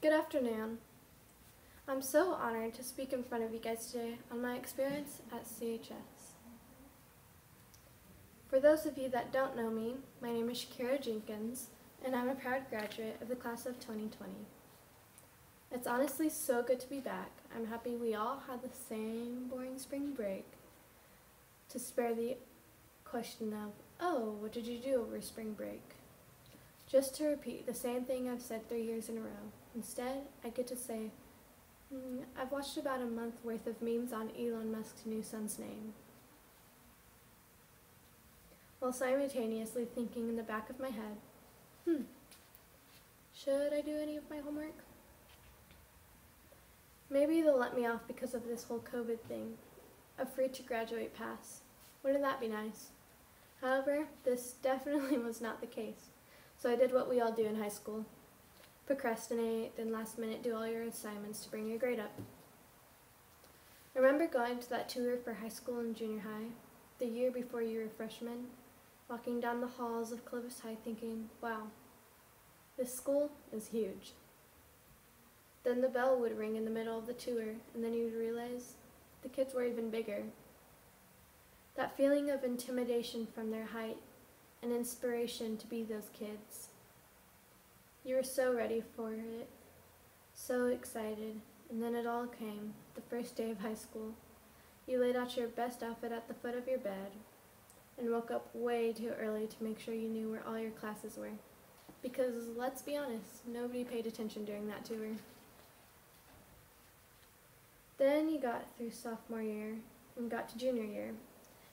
Good afternoon. I'm so honored to speak in front of you guys today on my experience at CHS. For those of you that don't know me, my name is Shakira Jenkins, and I'm a proud graduate of the class of 2020. It's honestly so good to be back. I'm happy we all had the same boring spring break to spare the question of, oh, what did you do over spring break? Just to repeat the same thing I've said 3 years in a row. Instead, I get to say, I've watched about a month worth of memes on Elon Musk's new son's name, while simultaneously thinking in the back of my head, should I do any of my homework? Maybe they'll let me off because of this whole COVID thing, a free to graduate pass. Wouldn't that be nice? However, this definitely was not the case, so I did what we all do in high school. Procrastinate, then last minute do all your assignments to bring your grade up. I remember going to that tour for high school and junior high, the year before you were freshmen, walking down the halls of Clovis High thinking, wow, this school is huge. Then the bell would ring in the middle of the tour, and then you'd realize the kids were even bigger. That feeling of intimidation from their height and inspiration to be those kids. You were so ready for it, so excited, and then it all came, the first day of high school. You laid out your best outfit at the foot of your bed and woke up way too early to make sure you knew where all your classes were. Because, let's be honest, nobody paid attention during that tour. Then you got through sophomore year and got to junior year,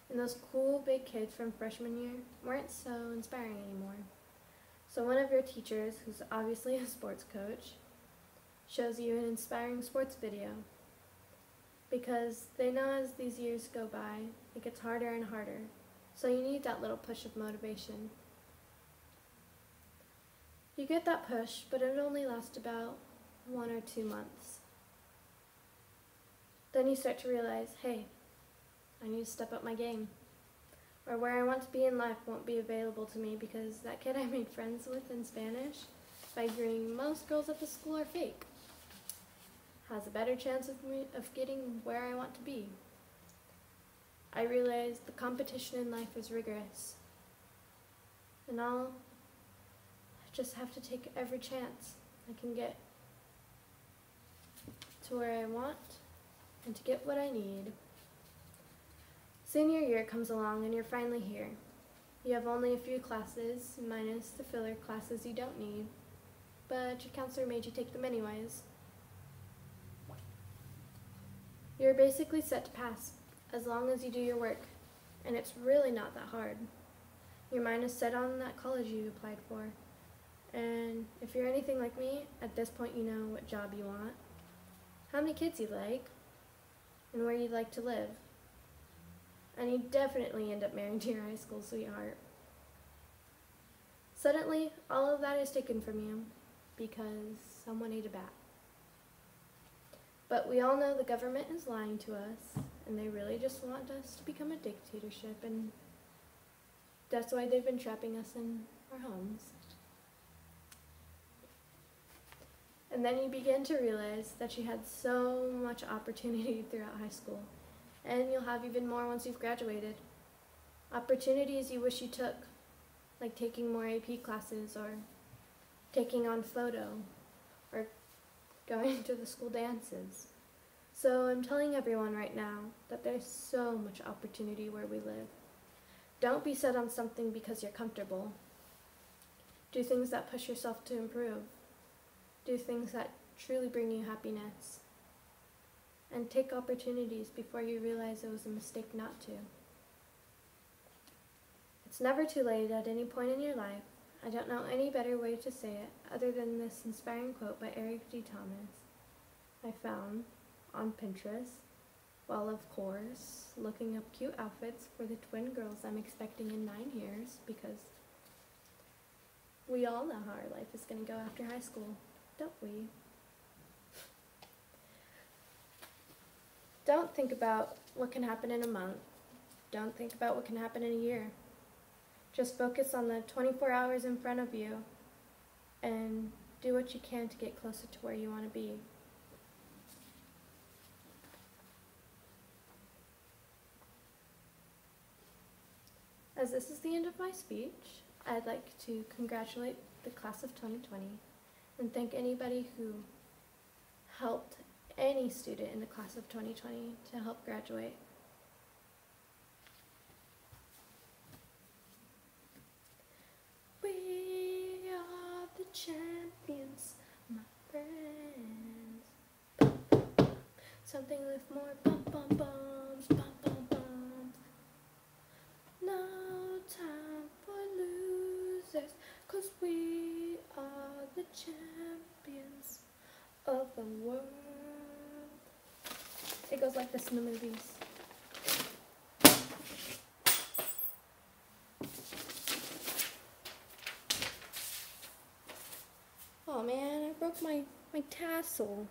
and those cool big kids from freshman year weren't so inspiring anymore. So one of your teachers, who's obviously a sports coach, shows you an inspiring sports video. Because they know as these years go by, it gets harder and harder. So you need that little push of motivation. You get that push, but it only lasts about 1 or 2 months. Then you start to realize, hey, I need to step up my game. Or where I want to be in life won't be available to me because that kid I made friends with in Spanish, by agreeing most girls at the school are fake, has a better chance of getting where I want to be. I realized the competition in life is rigorous, and I'll just have to take every chance I can get to where I want and to get what I need. Senior year comes along and you're finally here. You have only a few classes, minus the filler classes you don't need, but your counselor made you take them anyways. You're basically set to pass, as long as you do your work, and it's really not that hard. Your mind is set on that college you applied for, and if you're anything like me, at this point you know what job you want, how many kids you like, and where you'd like to live. And you definitely end up marrying to your high school sweetheart. Suddenly, all of that is taken from you because someone ate a bat. But we all know the government is lying to us, and they really just want us to become a dictatorship, and that's why they've been trapping us in our homes. And then you begin to realize that you had so much opportunity throughout high school. And you'll have even more once you've graduated. Opportunities you wish you took, like taking more AP classes or taking on photo or going to the school dances. So I'm telling everyone right now that there's so much opportunity where we live. Don't be set on something because you're comfortable. Do things that push yourself to improve. Do things that truly bring you happiness. And take opportunities before you realize it was a mistake not to. It's never too late at any point in your life. I don't know any better way to say it other than this inspiring quote by Eric D. Thomas I found on Pinterest while, of course, looking up cute outfits for the twin girls I'm expecting in 9 years, because we all know how our life is going to go after high school, don't we? Don't think about what can happen in a month. Don't think about what can happen in a year. Just focus on the 24 hours in front of you and Do what you can to get closer to where you want to be. As this is the end of my speech, I'd like to congratulate the class of 2020 and thank anybody who helped any student in the class of 2020 to help graduate. We are the champions, my friends. Something with more bum bum bums, bum bum bums. No time for losers, 'cause we are the champions of the world. It goes like this in the movies. Oh man, I broke my tassel.